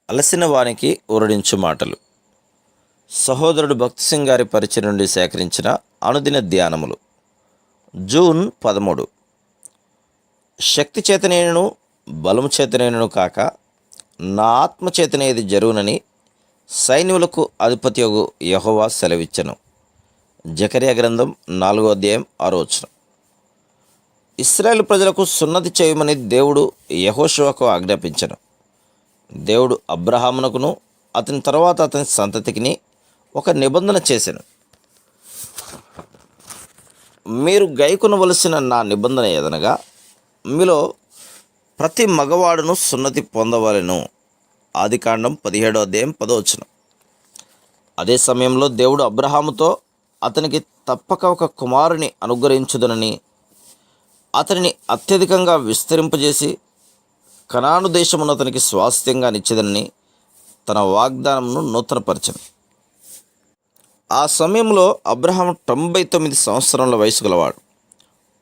అలసిన వానికి ఊరడించు మాటలు. సహోదరుడు భక్తి సింగ్ గారి పరిచయం నుండి సేకరించిన అనుదిన ధ్యానములు. జూన్ 13. శక్తి చేతనేను బలము చేతనేను కాక నా ఆత్మ చేతనే ఇది జరుగునని సైన్యులకు అధిపతియగు యెహోవా సెలవిచ్చెను. జకర్యా గ్రంథం 4వ అధ్యాయం 6వ వచనం. ఇశ్రాయేలు ప్రజలకు సున్నతి చేయమని దేవుడు యెహోషువకు ఆజ్ఞాపించెను. దేవుడు అబ్రహామునకును అతని తర్వాత అతని సంతతికిని ఒక నిబంధన చేశాను. మీరు గైకొనవలసిన నా నిబంధన ఏదనగా, మీలో ప్రతి మగవాడును సున్నతి పొందవలెను. ఆదికాండం 17వ అధ్యాయం 10వ వచనం. అదే సమయంలో దేవుడు అబ్రహాముతో అతనికి తప్పక ఒక కుమారుని అనుగ్రహించుదనని, అతనిని అత్యధికంగా విస్తరింపజేసి కనాను దేశమును అతనికి స్వాస్థ్యంగా నిచ్చేదనని తన వాగ్దానమును నూతనపరచను. ఆ సమయంలో అబ్రహాం 99 సంవత్సరాల వయసు గలవాడు.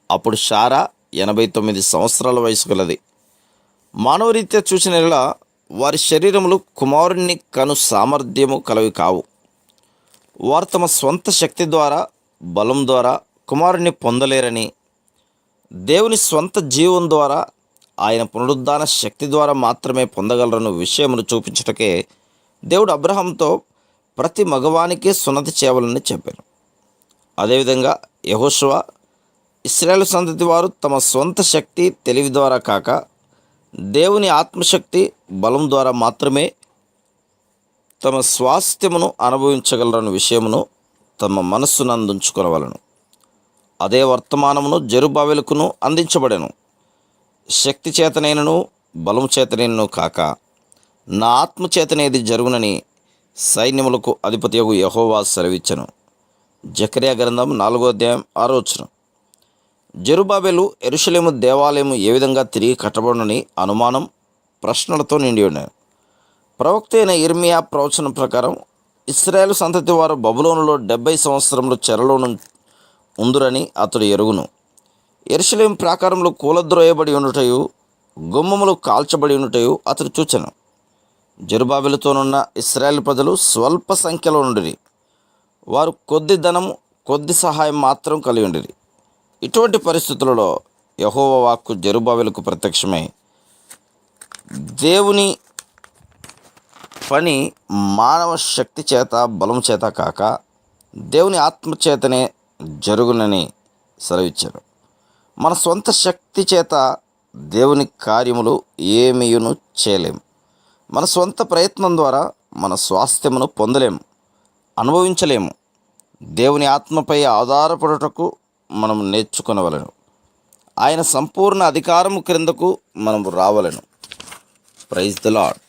అప్పుడు శారా 89 సంవత్సరాల వయసు గలది. మానవరీత్యా చూసిన యెడల వారి శరీరములు కుమారుణ్ణి కను సామర్థ్యము కలవి కావు. వారు తమ స్వంత శక్తి ద్వారా, బలం ద్వారా కుమారుణ్ణి పొందలేరని, దేవుని స్వంత జీవం ద్వారా, ఆయన పునరుద్ధాన శక్తి ద్వారా మాత్రమే పొందగలరన్న విషయమును చూపించుటకే దేవుడు అబ్రహాంతో ప్రతి మగవానికి సున్నతి చేయవలని చెప్పారు. అదేవిధంగా యెహోషువ ఇశ్రాయేలు సంతతి వారు తమ స్వంత శక్తి, తెలివి ద్వారా కాక దేవుని ఆత్మశక్తి, బలం ద్వారా మాత్రమే తమ స్వాస్థ్యమును అనుభవించగలరన్న విషయమును తమ మనస్సునందుంచుకొనవలను. అదే వర్తమానమును జెరుబ్బాబెలుకును అందించబడెను. శక్తి చేతనైనను బలము చేతనైనను కాక నా ఆత్మ చేతనేది జరుగునని సైన్యములకు అధిపతియగు యెహోవా సెలవిచ్చెను. జకర్యా గ్రంథం 4వ అధ్యాయం 6వ వచనం. జెరుబ్బాబెలు యెరూషలేము దేవాలయము ఏ విధంగా తిరిగి కట్టబడునని అనుమానం, ప్రశ్నలతో నిండి ఉన్నాడు. ప్రవక్త అయిన యిర్మీయా ప్రవచనం ప్రకారం ఇశ్రాయేలు సంతతి వారు బబులోనులో 70 సంవత్సరములు చెరలో ఉందురని అతడు ఎరుగును. యెరూషలేము ప్రాకారంలో కూలద్రోయబడి ఉండుటయు, గుమ్మములు కాల్చబడి ఉండుటయు అతడు చూచెను. జెరుబ్బాబెలుతోనున్న ఇశ్రాయేలు ప్రజలు స్వల్ప సంఖ్యలో ఉండిరి. వారు కొద్ది ధనము, కొద్ది సహాయం మాత్రం కలిగి ఉండిరి. ఇటువంటి పరిస్థితులలో యెహోవా వాక్కు జెరుబ్బాబెలుకు ప్రత్యక్షమై, దేవుని పని మానవ శక్తి చేత, బలం చేత కాక దేవుని ఆత్మ చేతనే జరుగునని సెలవిచ్చారు. మన సొంత శక్తి చేత దేవుని కార్యములు ఏమీయును చేయలేము. మన సొంత ప్రయత్నం ద్వారా మన స్వాస్థ్యమును పొందలేము, అనుభవించలేము. దేవుని ఆత్మపై ఆధారపడుటకు మనం నేర్చుకొనవలెను. ఆయన సంపూర్ణ అధికారము క్రిందకు మనం రావలెను. Praise the lord.